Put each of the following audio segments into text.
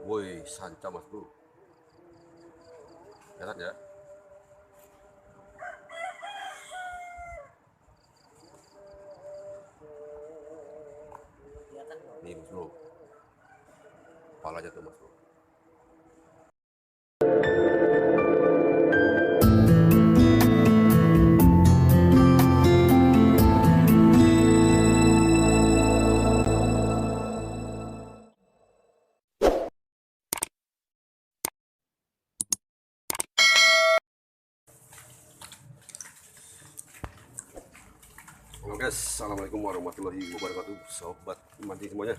Woi, sanca mas bro. Kelihatan ya? Nih mas bro, kepalanya tuh mas bro. Halo guys, assalamualaikum warahmatullahi wabarakatuh, sobat mancing semuanya.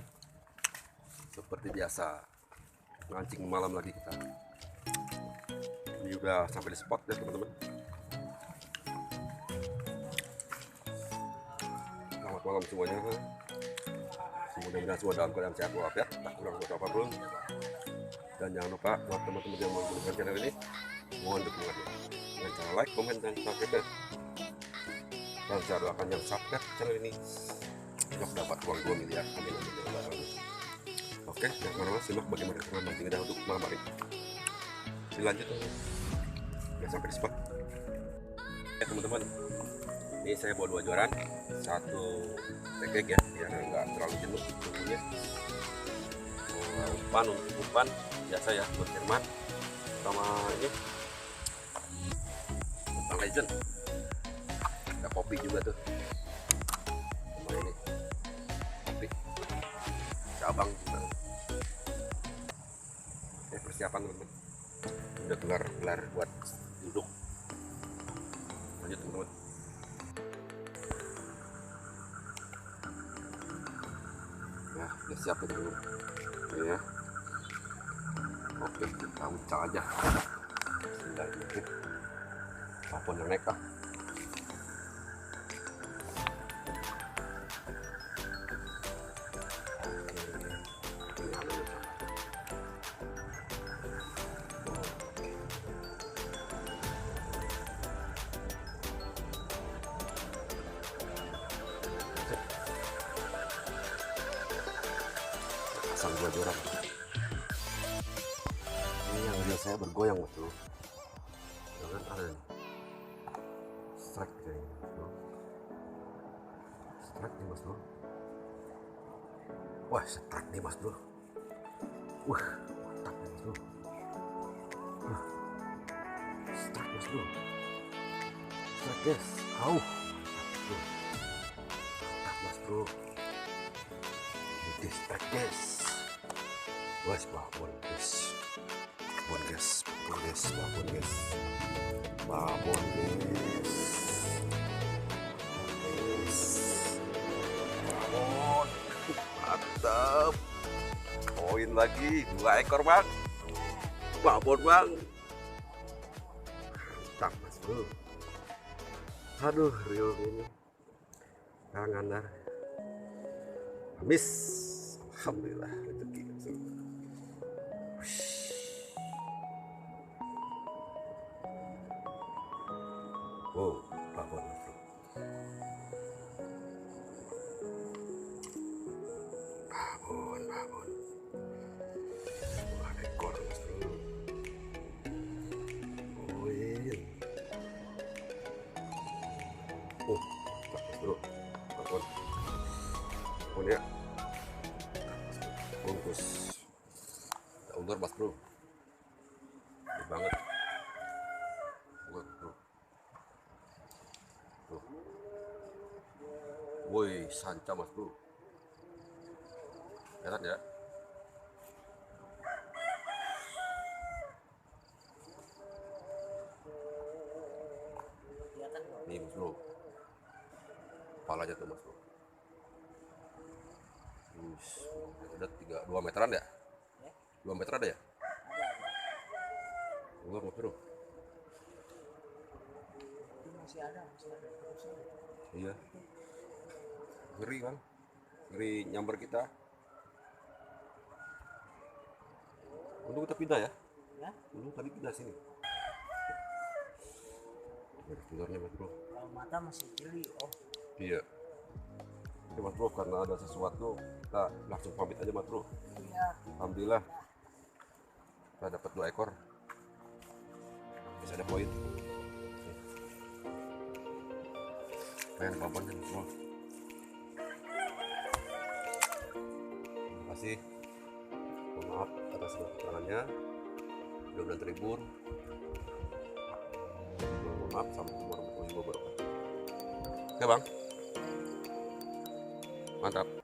Seperti biasa, mancing malam lagi kita. Ini udah sampai di spot ya teman-teman. Selamat malam semuanya. Mudah-mudahan semua dalam keadaan sehat walafiat, tak kurang suatu apapun. Dan jangan lupa buat teman-teman yang mau menggunakan channel ini, mohon dukungannya dengan cara like, komen, dan subscribe. Dan saya doakan yang subscribe channel ini untuk dapat uang 2 miliar. Amin amin ya Allah. Oke, yang mana simak bagaimana cara mancing kita untuk malam hari. Dilanjut ya sampai di spot. Oke teman-teman, ini saya bawa 2 joran, 1 tekek ya, biar nggak terlalu jenuh tunggunya. Umpan untuk umpan biasa ya, buat firman sama ini umpan legend. Ada kopi juga tuh sama ini kopi cabang juga. Persiapan teman-teman, udah gelar buat duduk. Lanjut teman-teman. Nah udah siap ya teman-teman ini ya. Oke, kita ucap aja. Bismillahirrahmanirrahim. Apapun yang naik pasang 2 joran. Ini yang biasanya bergoyang betul. Jangan ada nih strike kayaknya mas bro. Strike nih mas bro. Wah strike nih mas bro. Wah mantap nih mas bro. Strike mas bro. Strike guys. Mantap mas bro. Ini strike guys. Wah babon guys. Babon guys. Babon guys. Babon mantap, poin lagi 2 ekor bang, babon bang, mantap mas bro. Aduh real ini Karangandar habis, alhamdulillah rezeki. Wow, babon mas bro. Babon 2 ekor mas bro. Poin. Mas bro, babon ya. Bungkus ular mas bro, gede banget buat bro. Tuh. Woi sanca mas bro, kelihatan ya? Nih mas bro, kepalanya tuh mas bro. Udah 2 meteran ya? 2 meter ada ya? Ular mas bro. Masih ada. Iya. Ngeri bang, ngeri nyamber kita. Untung kita pindah ya? Untung tadi pindah sini. Ularnya mas bro. Kalau mata masih cili, Iya. Oke mas bro, karena ada sesuatu kita langsung pamit aja mas bro. Iya. Alhamdulillah Kita dapat 2 ekor. Bisa ada poin. Pengen babon kan semua. Terima kasih. Mohon maaf atas segala kekurangannya. Mudah-mudahan terhibur. Mohon maaf, assalamualaikum warahmatullahi wabarakatuh. Oke bang, mantap.